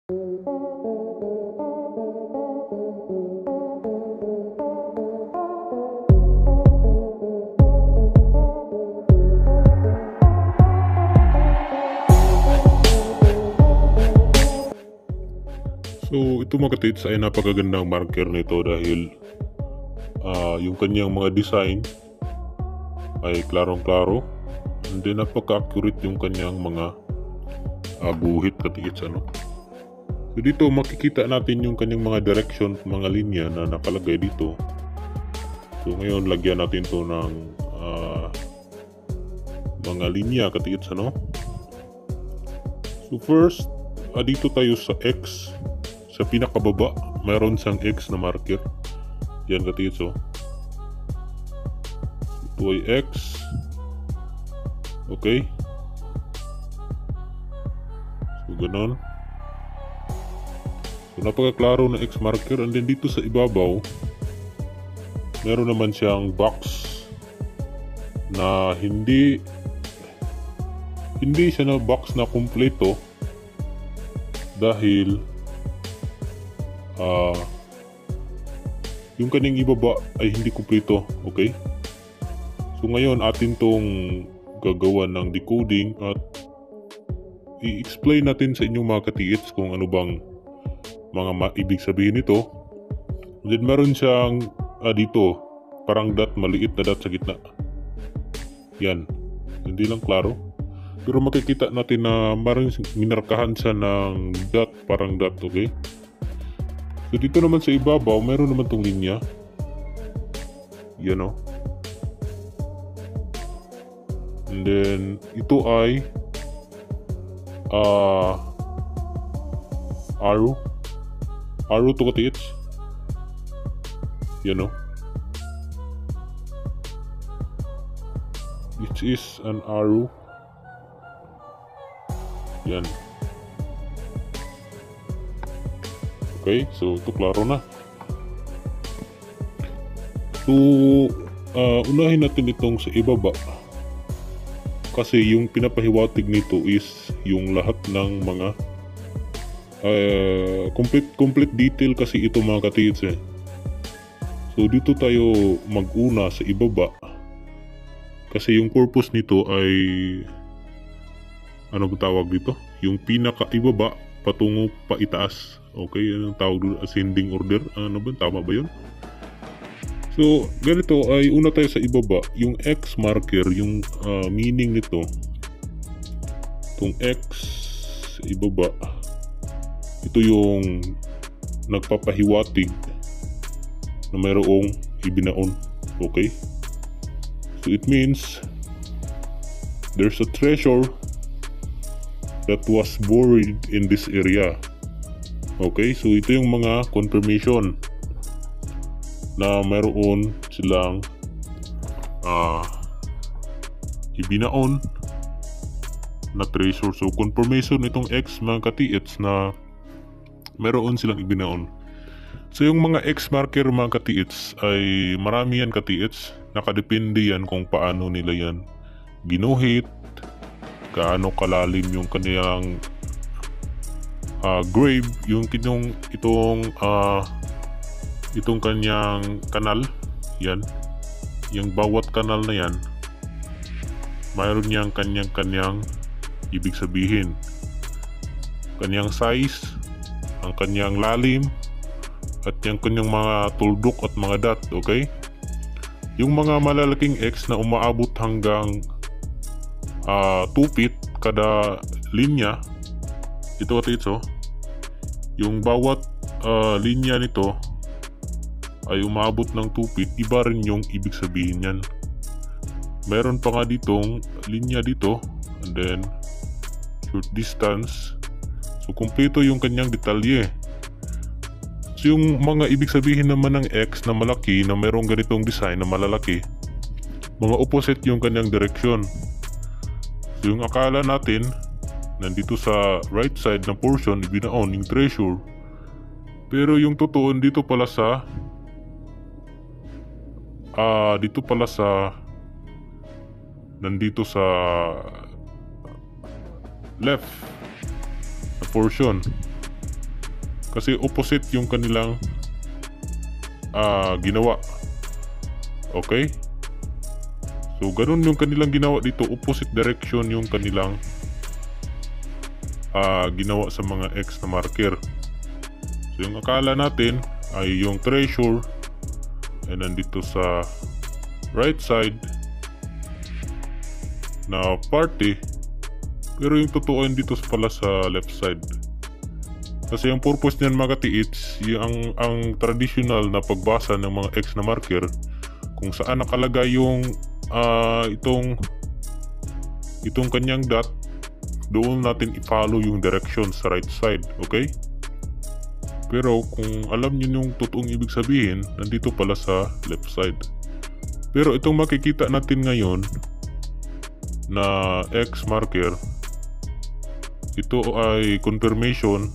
So ito mga katits ay napakagandang marker nito dahil yung kanyang mga design ay klarong-klaro, and then napaka-accurate yung kanyang mga guhit katits ano. So dito makikita natin yung kanyang mga direction, mga linya na nakalagay dito. So ngayon lagyan natin to ng mga linya katits ano. So first dito tayo sa X. Sa pinakababa, mayroon siyang X na marker. Yan katits oh. Ito ay X. Okay. So ganon. So napakaklaro na X marker. And then dito sa ibabaw, meron naman siyang box na hindi siya na box na kumpleto dahil yung kanyang ibaba ay hindi kumpleto. Okay, so ngayon atin tong gagawa ng decoding at i-explain natin sa inyong mga katiits kung ano bang mga ibig sabihin nito. And then meron siyang dito parang dot, maliit na dot sa gitna. Yan, hindi lang klaro pero makikita natin na meron minarkahan siya ng dot, parang dot. Okay, so dito naman sa ibabaw, meron naman tong linya. Yan o. And then, ito ay arrow. Arrow to katits. Yan o. It is an arrow. Yan. Okay, so ito klaro na. So, unahin natin itong sa ibaba. Kasi yung pinapahiwatig nito is yung lahat ng mga complete detail kasi ito mga katits eh. So dito tayo mag-una sa ibaba. Kasi yung purpose nito ay ano ba tawag dito? Yung pinaka-ibaba patungo pa itaas. Okay, yan ang tawag doon, ascending order. Ano ba? Tama ba yun? So, ganito ay una tayo sa ibaba. Yung X marker, yung meaning nito. Itong X ibaba. Ito yung nagpapahiwatig na mayroong ibinaon. Okay? So, it means there's a treasure that was buried in this area. Okay, so ito yung mga confirmation na mayroon silang ibinaon na treasure. So confirmation itong X mga katiits na mayroon silang ibinaon. So yung mga X marker mga katiits ay marami yan katiits. Nakadepende yan kung paano nila yan ginuhit, gaano kalalim yung kanilang grave, yung itong kanyang kanal. Yan, yung bawat kanal na yan mayroon niyang kanyang ibig sabihin, kanyang size, ang kanyang lalim, at yung kanyang mga tuldok at mga dot. Okay, yung mga malalaking X na umaabot hanggang 2 feet kada linya. Ito katits oh, yung bawat linya nito ay umabot ng 2 feet. Iba rin yung ibig sabihin yan. Meron pa nga ditong linya dito, and then short distance. So kumpleto yung kanyang detalye. So yung mga ibig sabihin naman ng X na malaki, na merong ganitong design na malalaki, mga opposite yung kanyang direction. So yung akala natin nandito sa right side na portion ibinaon yung treasure, pero yung totoo dito pala sa nandito sa left na portion. Kasi opposite yung kanilang ginawa. Okay? So, ganun yung kanilang ginawa dito. Opposite direction yung kanilang ginawa sa mga X na marker. So, yung akala natin ay yung treasure ay nandito sa right side na party, pero yung totoo ay dito pala sa left side. Kasi yung purpose niyan mga katiits, ang traditional na pagbasa ng mga X na marker, kung saan nakalagay yung itong kanyang dot, doon natin i-follow yung direction sa right side. Okay? Pero kung alam niyo yung totoong ibig sabihin, nandito pala sa left side. Pero itong makikita natin ngayon na X marker, ito ay confirmation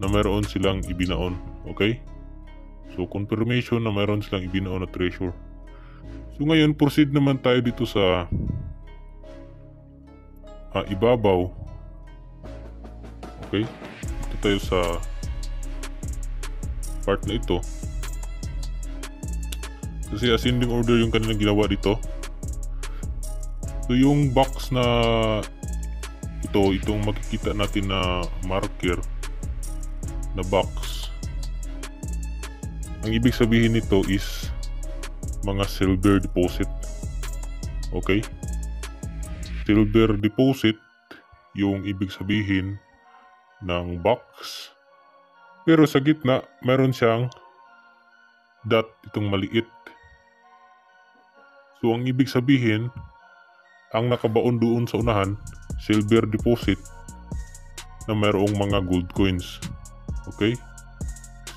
na mayroon silang ibinaon. Okay? So, confirmation na mayroon silang ibinaon na treasure. So, ngayon, proceed naman tayo dito sa ibabaw. Okay? Dito tayo sa part na ito. Kasi ascending order yung kanilang ginawa dito. So, yung box na itong makikita natin na marker na box, ang ibig sabihin nito is mga silver deposit. Okay? Silver deposit yung ibig sabihin ng box. Pero sa gitna, meron siyang dot, itong maliit. So, ang ibig sabihin, ang nakabaon doon sa unahan, silver deposit na mayroong mga gold coins. Okay?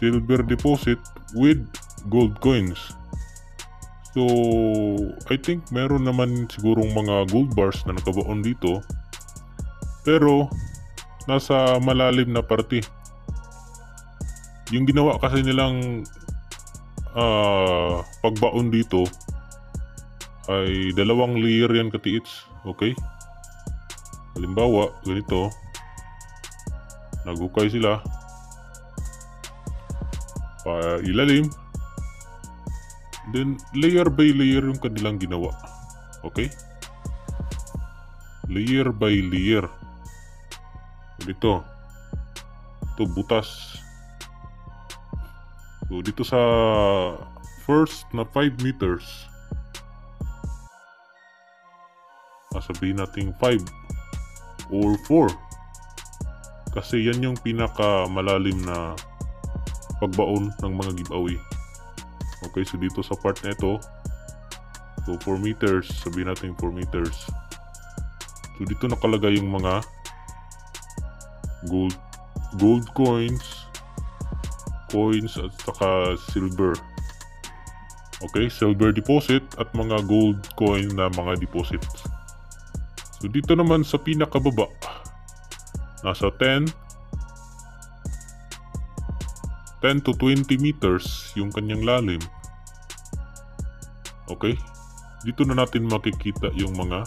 Silver deposit with gold coins. So, I think meron naman sigurong mga gold bars na nakabaon dito. Pero, nasa malalim na parte. Yung ginawa kasi nilang pagbaon dito ay 2 layer yan katiits. Okay? Halimbawa, ganito. Naghukay sila. Ilalim. Then, layer by layer yung kanilang ginawa. Okay? Layer by layer. Dito. Ito, butas. So, dito sa first na 5 meters, sabihin natin 5 or 4. Kasi yan yung pinaka malalim na pagbaon ng mga giveaway. Okay, so dito sa part na ito, so 4 meters, sabihin natin 4 meters. So dito nakalagay yung mga gold coins at saka silver. Okay, silver deposit at mga gold coin na mga deposits. So dito naman sa pinakababa, nasa 10 to 20 meters yung kanyang lalim. Okay? Dito na natin makikita yung mga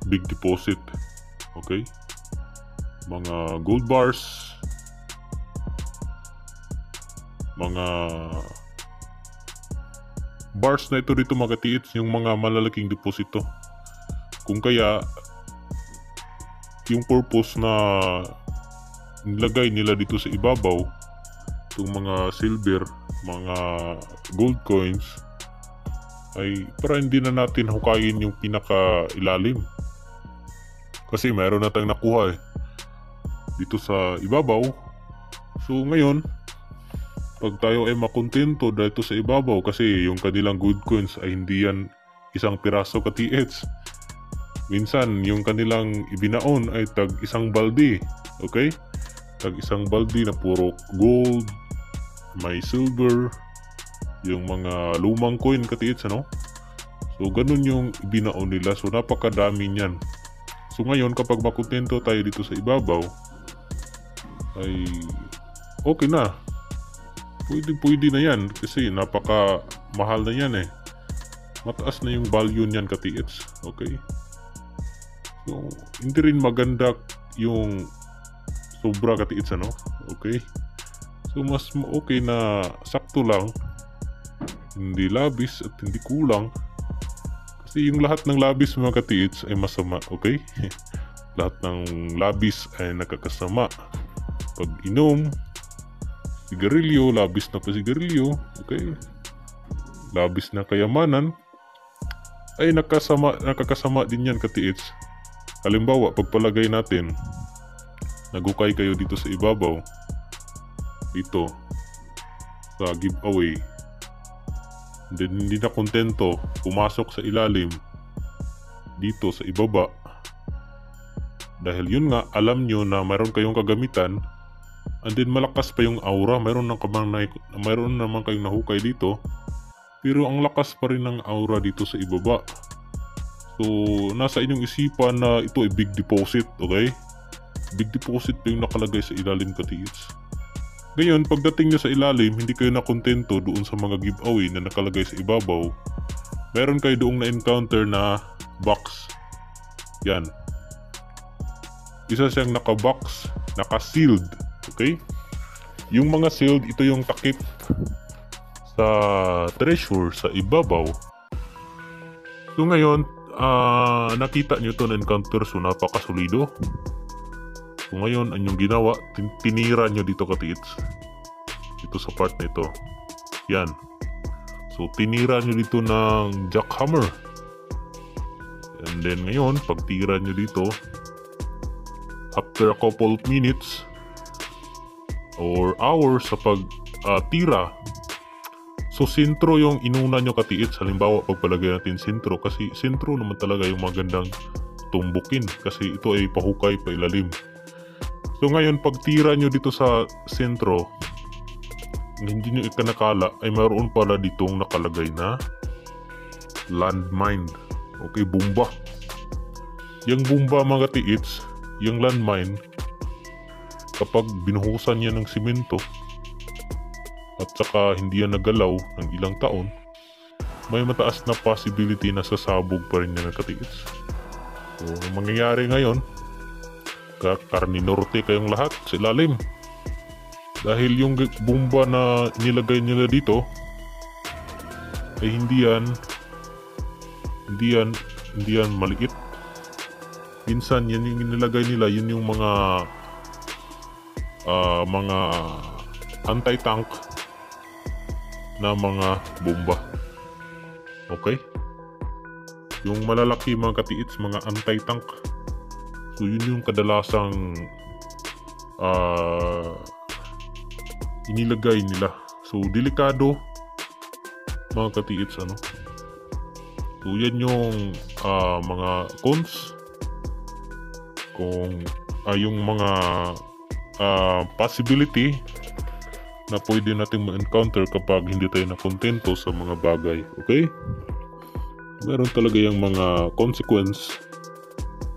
big deposit. Okay? Mga gold bars, mga bars na ito dito makatiits yung mga malalaking deposito. Kung kaya yung purpose na nilagay nila dito sa ibabaw itong mga silver, mga gold coins, ay para hindi na natin hukayin yung pinaka ilalim. Kasi mayroon na tayong nakuha dito sa ibabaw. So ngayon, pag tayo ay makontento dito sa ibabaw, kasi yung kanilang gold coins ay hindi yan isang piraso ka-TH. Minsan, yung kanilang ibinaon ay tag isang balde. Okay? Tag isang balde na puro gold, may silver, yung mga lumang coin katiits, ano? So, ganun yung ibinaon nila. So, napakadami niyan. So, ngayon, kapag makontento tayo dito sa ibabaw, ay okay na. Pwede na yan. Kasi napaka mahal na yan eh. Mataas na yung value niyan katiits. Okay? So, hindi rin maganda yung sobra katiits ano. Okay? So mas okay na sakto lang, hindi labis at hindi kulang. Kasi yung lahat ng labis mga katiits ay masama, okay? Lahat ng labis ay nakakasama. Pag inom, sigarilyo, labis na pa sigarilyo, okay? Labis na kayamanan, ay nakakasama din yan katiits. Halimbawa, pagpalagay natin, nagukay kayo dito sa ibabaw, dito, sa giveaway. Then hindi na kontento, pumasok sa ilalim, dito sa ibaba. Dahil yun nga, alam nyo na mayroon kayong kagamitan, and then malakas pa yung aura, mayroon naman kayong nahukay dito, pero ang lakas pa rin ng aura dito sa ibaba. So, nasa inyong isipan na ito ay big deposit, okay? Big deposit pa yung nakalagay sa ilalim katiits. Ngayon, pagdating nyo sa ilalim, hindi kayo nakontento doon sa mga giveaway na nakalagay sa ibabaw. Meron kayo doong na-encounter na box. Yan. Isa siyang naka-box, naka-sealed. Okay? Yung mga sealed, ito yung takip sa treasure sa ibabaw. So ngayon, nakita nyo ito na-encounter, so napakasulido. So ngayon, anyong ginawa, tinira nyo dito katiits. Dito sa part na ito. Yan. So tinira nyo dito ng jackhammer. And then ngayon, pag tira nyo dito, after a couple of minutes or hours sa pag-tira, so sintro yung inuna nyo katiits. Halimbawa, pagpalagay natin sintro, kasi sintro naman talaga yung magandang tumbukin kasi ito ay pahukay pa ilalim. So ngayon, pag tira nyo dito sa sentro, hindi nyo ikanakala ay mayroon pala ditong nakalagay na landmine. Okay, bomba. Yung bomba mga katiits, yung landmine, kapag binuhusan niya ng simento at saka hindi yan nagalaw ng ilang taon, may mataas na possibility na sasabog pa rin yan ng katiits. So, ang mangyayari ngayon, karninorte kayong lahat sa ilalim. Dahil yung bomba na nilagay nila dito ay hindi yan maliit. Minsan yan yung nilagay nila, yun yung mga anti-tank na mga bomba. Okay? Yung malalaki mga katiits, mga anti-tank. So yun yung kadalasang inilagay nila. So delikado mga katiits ano. So yan yung mga cons, kung yung mga possibility na pwede nating ma-encounter kapag hindi tayo nakontento sa mga bagay. Okay? Meron talaga yung mga consequence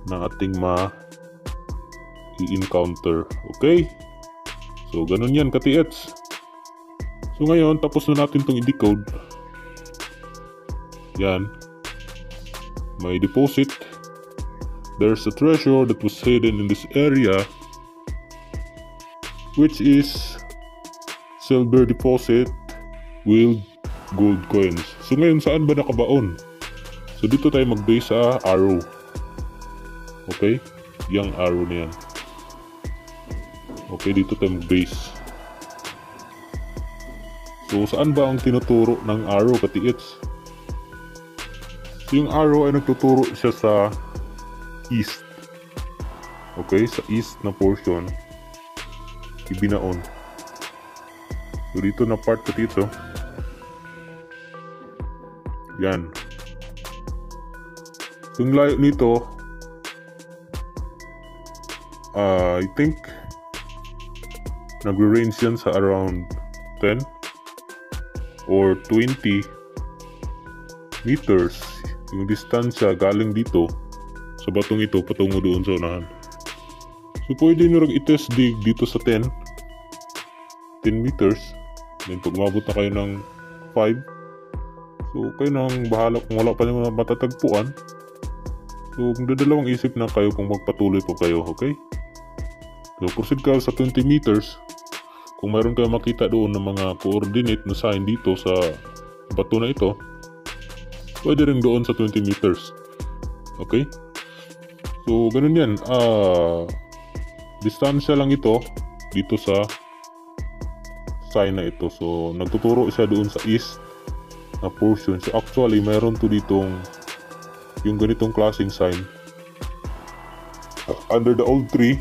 na ating ma-encounter. Okay? So, ganun yan, katiets. So, ngayon, tapos na natin itong i-decode. Yan. May deposit. There's a treasure that was hidden in this area, which is silver deposit with gold coins. So, ngayon, saan ba nakabaon? So, dito tayo mag-base sa arrow. Okay? Yung arrow na yan. Okay, dito tayo mag-base. So, saan ba ang tinuturo ng arrow, katiits? So, yung arrow ay nagtuturo siya sa east. Okay, sa east na portion, ibinaon. So, dito na part, katiits, oh. Yan. So, yung layo nito, I think nagre-range yan sa around 10 or 20 meters yung distansya galing dito sa batong ito patungo doon sa unahan. So pwede nyo rin i-test dig dito sa 10 meters. Then pag umabot na kayo ng 5, so kayo nang bahala kung wala pa nyo matatagpuan. So kung dadalawang isip na kayo kung magpatuloy po kayo, okay? So proceed ka sa 20 meters. Kung mayroon kayo makita doon ng mga coordinate na sign dito sa bato na ito, pwede rin doon sa 20 meters. Okay? So ganun yan. Distansya lang ito dito sa sign na ito. So nagtuturo siya doon sa east na portion. So actually mayroon to ditong yung ganitong klaseng sign under the old tree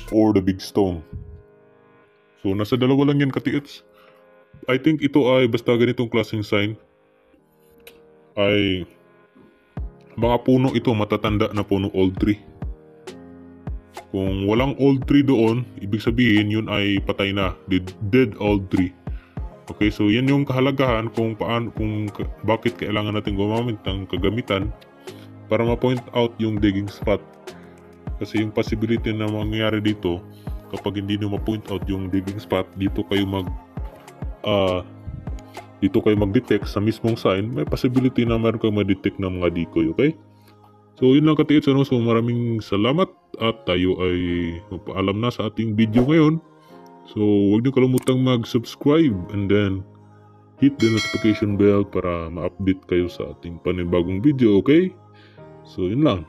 or the big stone. So nasa dalawa lang yan katiits. I think ito ay basta ganitong klaseng sign ay mga puno ito, matatanda na puno, old tree. Kung walang old tree doon, ibig sabihin yun ay patay na, dead old tree. Okay, so yan yung kahalagahan kung bakit kailangan natin gumamit ng kagamitan para ma-point out yung digging spot. Kasi yung possibility na mangyayari dito, kapag hindi nyo ma-point out yung digging spot, dito kayo mag-detect sa mismong sign, may possibility na meron kayo ma-detect ng mga decoy, okay? So yun lang katiits, so maraming salamat at tayo ay magpaalam na sa ating video ngayon. So huwag nyo kalimutang mag-subscribe and then hit the notification bell para ma-update kayo sa ating panibagong video, okay? So yun lang.